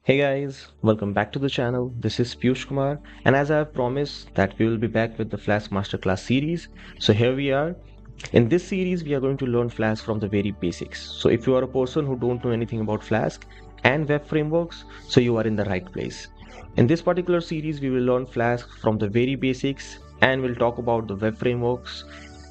Hey guys, welcome back to the channel. This is Piyush Kumar, and as I have promised that we will be back with the Flask Masterclass series. So here we are. In this series, we are going to learn Flask from the very basics. So if you are a person who don't know anything about Flask and web frameworks, so you are in the right place. In this particular series, we will learn Flask from the very basics and we'll talk about the web frameworks.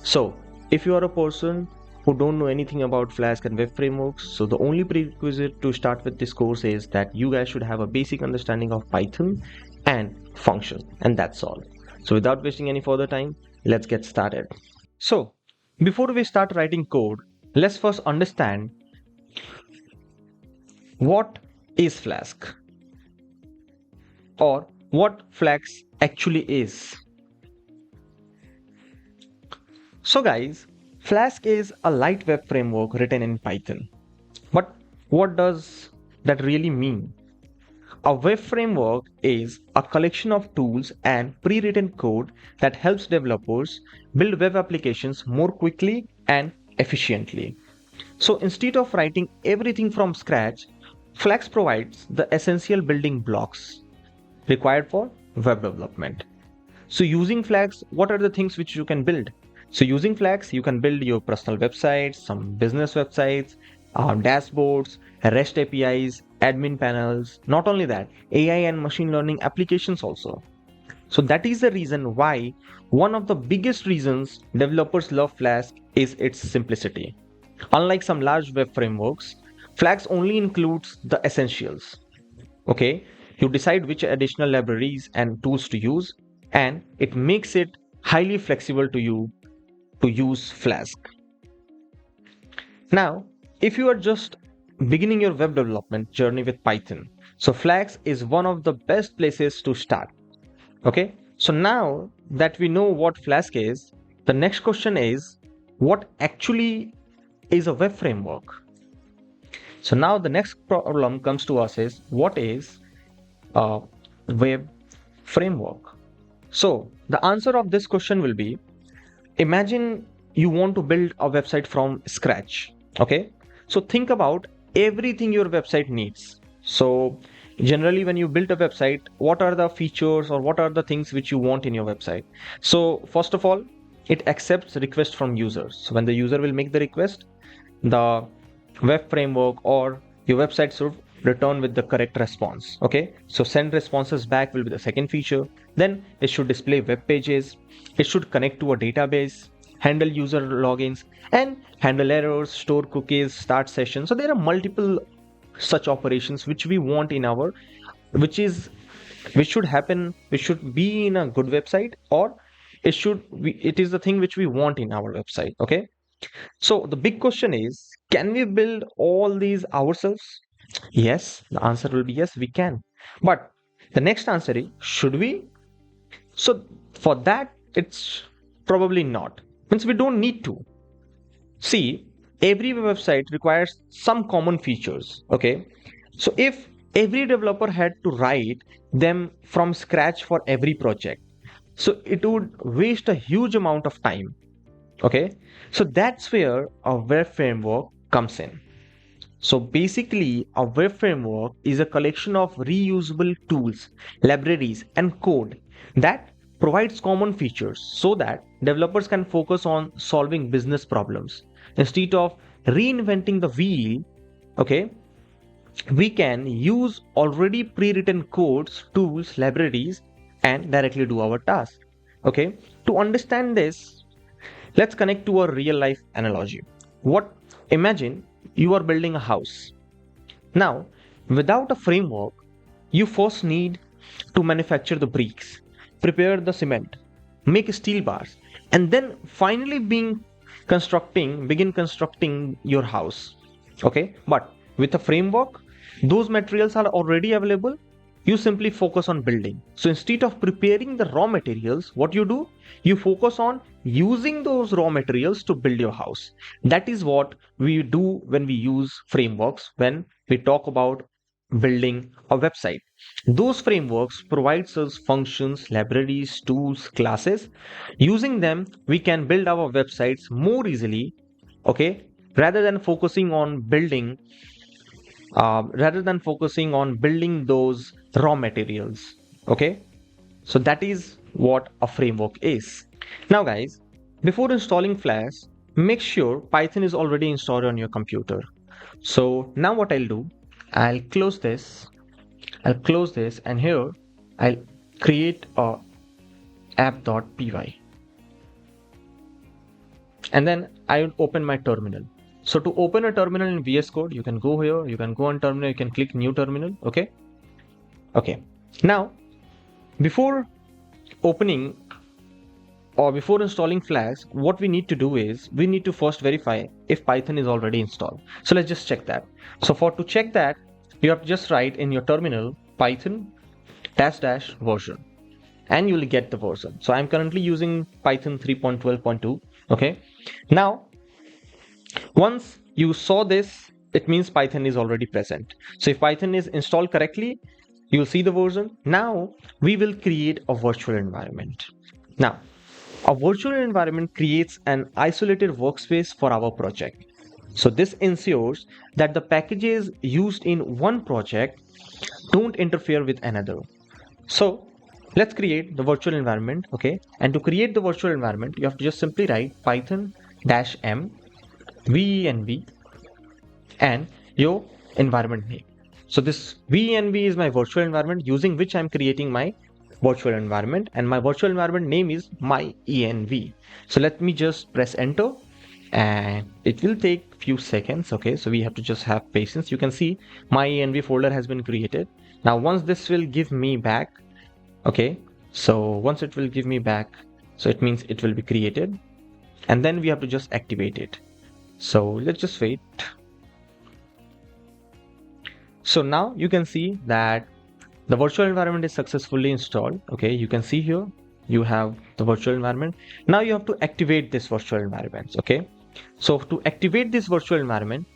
So if you are a person who don't know anything about Flask and web frameworks, so the only prerequisite to start with this course is that you guys should have a basic understanding of Python and function, and that's all. So without wasting any further time, let's get started. So before we start writing code, let's first understand what is Flask or what Flask actually is. So guys, Flask is a light web framework written in Python. But what does that really mean? A web framework is a collection of tools and pre-written code that helps developers build web applications more quickly and efficiently. So instead of writing everything from scratch, Flask provides the essential building blocks required for web development. So using Flask, what are the things which you can build? So using Flask, you can build your personal websites, some business websites, dashboards, REST APIs, admin panels. Not only that, AI and machine learning applications also. So that is the reason why one of the biggest reasons developers love Flask is its simplicity. Unlike some large web frameworks, Flask only includes the essentials. Okay, you decide which additional libraries and tools to use, and it makes it highly flexible to you to use Flask. Now, if you are just beginning your web development journey with Python, so Flask is one of the best places to start. Okay, so now that we know what Flask is, the next question is what actually is a web framework? So now the next problem comes to us is what is a web framework? So the answer of this question will be, imagine you want to build a website from scratch. Okay, so think about everything your website needs. So generally when you build a website, what are the features or what are the things which you want in your website? So first of all, it accepts requests from users. So when the user will make the request, the web framework or your website should return with the correct response. Okay, so send responses back will be the second feature. Then it should display web pages, it should connect to a database, handle user logins, and handle errors, store cookies, start sessions. So there are multiple such operations which we want in our which should happen, which should be in a good website, or it is the thing which we want in our website. Okay, so the big question is, can we build all these ourselves? Yes, the answer will be yes, we can. But the next answer is, should we? So for that, it's probably not. Means we don't need to. See, every website requires some common features. Okay, so if every developer had to write them from scratch for every project, so it would waste a huge amount of time. Okay, so that's where a web framework comes in. So basically, a web framework is a collection of reusable tools, libraries, and code that provides common features so that developers can focus on solving business problems instead of reinventing the wheel. Okay, we can use already pre-written codes, tools, libraries, and directly do our task. Okay, to understand this, let's connect to a real life analogy. Imagine you are building a house. Now, without a framework, you first need to manufacture the bricks, prepare the cement, make steel bars, and then finally begin constructing your house. Okay, but with a framework, those materials are already available. You simply focus on building. So instead of preparing the raw materials, what you do, you focus on using those raw materials to build your house. That is what we do when we use frameworks, when we talk about building a website. Those frameworks provides us functions, libraries, tools, classes. Using them, we can build our websites more easily, okay, rather than focusing on building rather than focusing on building those raw materials. Okay, so that is what a framework is. Now guys, before installing Flask, make sure Python is already installed on your computer. So now what I'll do, I'll close this, and here I'll create a app.py, and then I will open my terminal. So to open a terminal in VS Code, you can go here, you can go on terminal, you can click new terminal. Okay. Now, before opening or before installing Flask, what we need to do is we need to first verify if Python is already installed. So let's just check that. So to check that, you have to just write in your terminal Python -- version, and you will get the version. So I'm currently using Python 3.12.2. Okay. Now, once you saw this, it means Python is already present. So if Python is installed correctly, you will see the version. Now we will create a virtual environment. Now, a virtual environment creates an isolated workspace for our project. So this ensures that the packages used in one project don't interfere with another. So let's create the virtual environment. Okay, and to create the virtual environment, you have to just simply write python -m venv and your environment name. So this venv is my virtual environment using which I'm creating my virtual environment, and my virtual environment name is my env. So let me just press enter, and it will take few seconds. Okay, so we have to just have patience. You can see my env folder has been created. Now once this will give me back, okay, so once it will give me back, so it means it will be created, and then we have to just activate it. So let's just wait. So now you can see that the virtual environment is successfully installed. Okay, you can see here you have the virtual environment. Now you have to activate this virtual environment. Okay, so to activate this virtual environment,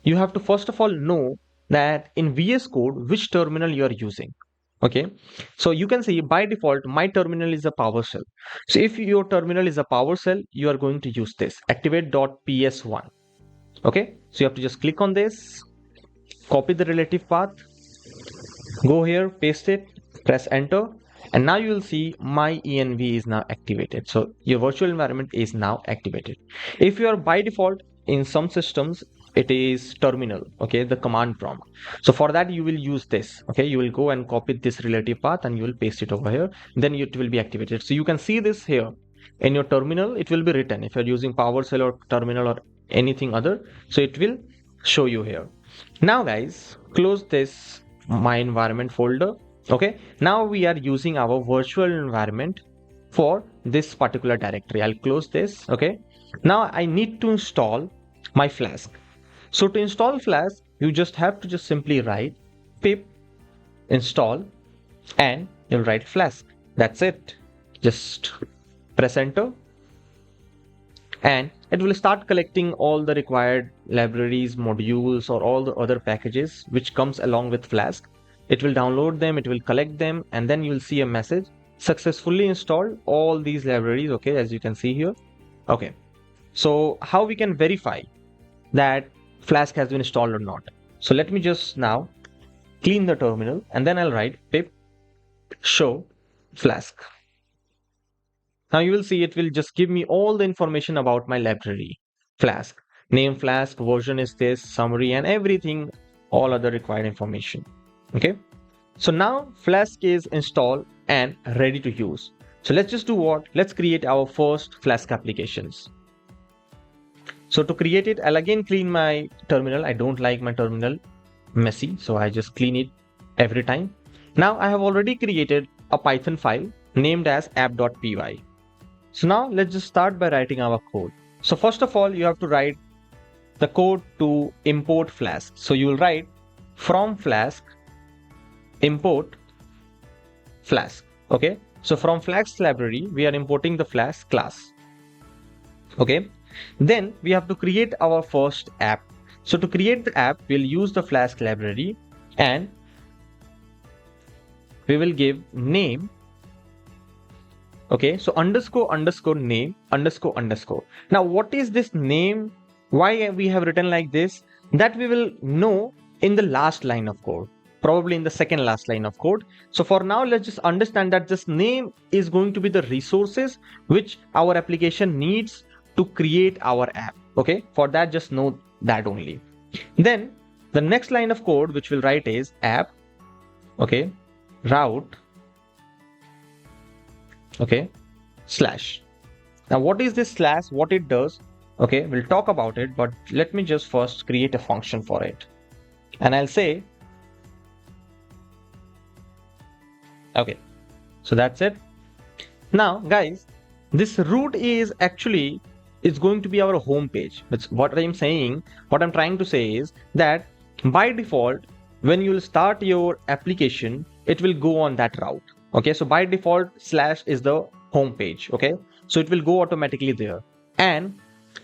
you have to first of all know that in VS Code which terminal you are using. Okay, so you can see by default my terminal is a PowerShell. So if your terminal is a PowerShell, you are going to use this activate.ps1. Okay, so you have to just click on this, copy the relative path, go here, paste it, press enter, and now you will see my env is now activated. So your virtual environment is now activated. If you are by default in some systems, it is terminal, okay, the command prompt. So for that you will use this. Okay, you will go and copy this relative path and you will paste it over here, then it will be activated. So you can see this here in your terminal, it will be written if you're using PowerShell or terminal or anything other, so it will show you here. Now guys, close this my environment folder. Okay, now we are using our virtual environment for this particular directory. I'll close this. Okay, now I need to install my Flask. So to install Flask, you just have to just simply write pip install and you'll write Flask. That's it. Just press enter and it will start collecting all the required libraries, modules, or all the other packages which comes along with Flask. It will download them, it will collect them, and then you will see a message successfully installed all these libraries. Okay, as you can see here. Okay, so how we can verify that Flask has been installed or not? So let me just now clean the terminal and then I'll write pip show Flask. Now you will see it will just give me all the information about my library, Flask, name Flask, version is this, summary, and everything, all other required information. Okay, so now Flask is installed and ready to use. So let's just do what? Let's create our first Flask applications. So to create it, I'll again clean my terminal. I don't like my terminal messy, so I just clean it every time. Now I have already created a Python file named as app.py. So now let's just start by writing our code. So first of all, you have to write the code to import Flask. So you will write from Flask import Flask. Okay, so from Flask library, we are importing the Flask class. Okay, then we have to create our first app. So to create the app, we'll use the Flask library and we will give name. Okay, so underscore name underscore. Now what is this name? Why we have written like this? That we will know in the last line of code, probably in the second last line of code. So for now, let's just understand that this name is going to be the resources which our application needs to create our app. Okay, for that, just know that only. Then the next line of code which we'll write is app, okay, route, okay, slash. Now what is this slash, what it does? Okay, we'll talk about it, but let me just first create a function for it. And I'll say, okay, so that's it. Now guys, this root is actually, it's going to be our home page. But what I'm saying, what I'm trying to say is that by default, when you'll start your application, it will go on that route. Okay, so by default, slash is the home page. Okay, so it will go automatically there. And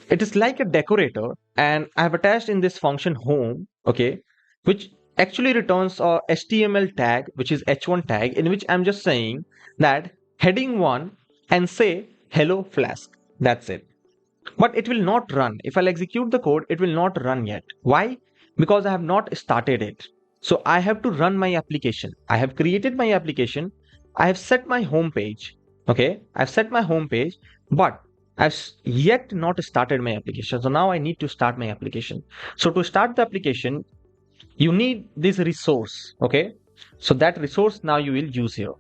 it is like a decorator, and I have attached in this function home, okay, which actually returns a HTML tag, which is h1 tag, in which I'm just saying that heading 1 and say hello Flask. That's it. But it will not run. If I'll execute the code, it will not run yet. Why? Because I have not started it. So I have to run my application. I have created my application. I have set my home page. Okay, I've set my home page, but I've yet not started my application. So now I need to start my application. So to start the application, you need this resource. Okay, so that resource now you will use here.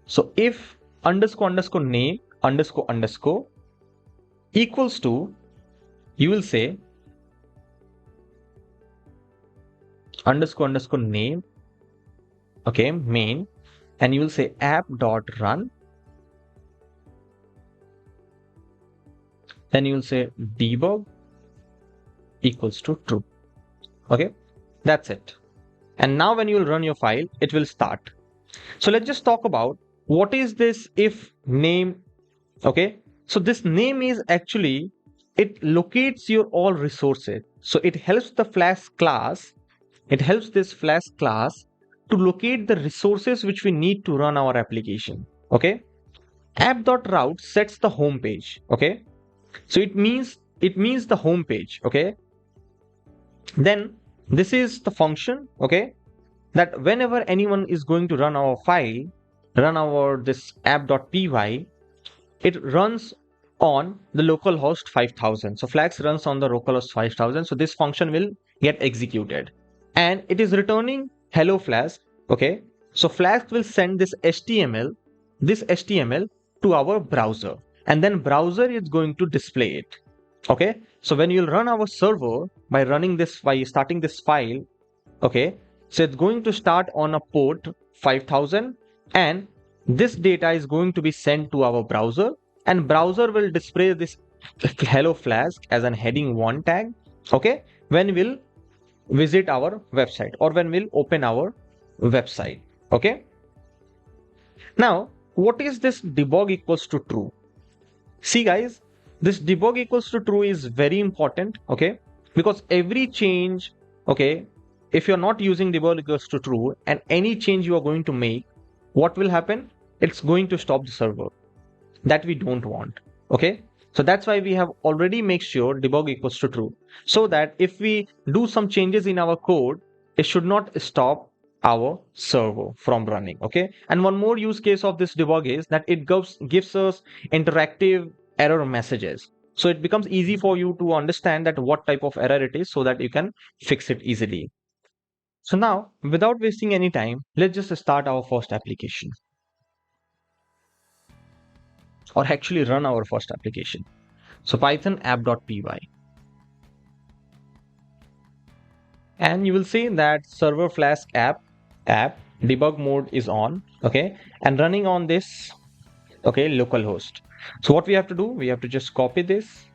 So if underscore underscore name underscore underscore equals to, you will say underscore underscore name, okay, main, and you will say app dot run. Then you will say debug equals to true. Okay, that's it. And now when you will run your file, it will start. So let's just talk about what is this if name. Okay, so this name is actually, it locates your all resources. So it helps the Flask class, it helps this Flask class to locate the resources which we need to run our application. Okay, app.route sets the home page. Okay, so it means the home page. Okay, then this is the function, okay, that whenever anyone is going to run our file, run our this app.py, it runs on the localhost 5000. So Flask runs on the localhost 5000. So this function will get executed and it is returning hello Flask. Okay, so Flask will send this HTML to our browser, and then browser is going to display it. Okay, so when you'll run our server by starting this file, okay, so it's going to start on a port 5000, and this data is going to be sent to our browser, and browser will display this hello Flask as an heading 1 tag. Okay, when we'll visit our website or when we'll open our website. Okay, now what is this debug equals to true? See guys, this debug equals to true is very important. Okay, because every change, okay, if you're not using debug equals to true and any change you are going to make, what will happen? It's going to stop the server. That we don't want. Okay, so that's why we have already make sure debug equals to true, so that if we do some changes in our code, it should not stop our server from running. Okay, and one more use case of this debug is that it gives us interactive error messages, so it becomes easy for you to understand that what type of error it is, so that you can fix it easily. So now, without wasting any time, let's just start our first application, or actually run our first application. So Python app.py, and you will see that server Flask app debug mode is on. Okay, and running on this, okay, localhost. So what we have to do, we have to just copy this,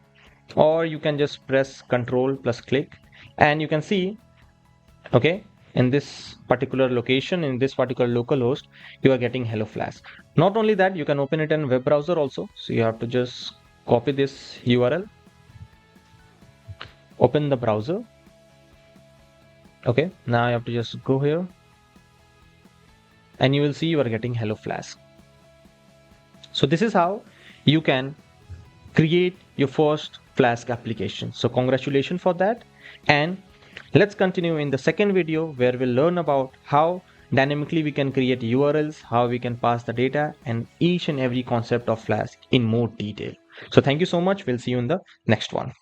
or you can just press Ctrl plus click, and you can see, okay, in this particular location, in this particular localhost, you are getting hello Flask. Not only that, you can open it in web browser also. So you have to just copy this URL, open the browser. Okay, now you have to just go here, and you will see you are getting hello Flask. So this is how you can create your first Flask application. So congratulations for that. And Let's continue in the second video where we'll learn about how dynamically we can create URLs, how we can pass the data, and each and every concept of Flask in more detail. So thank you so much. We'll see you in the next one.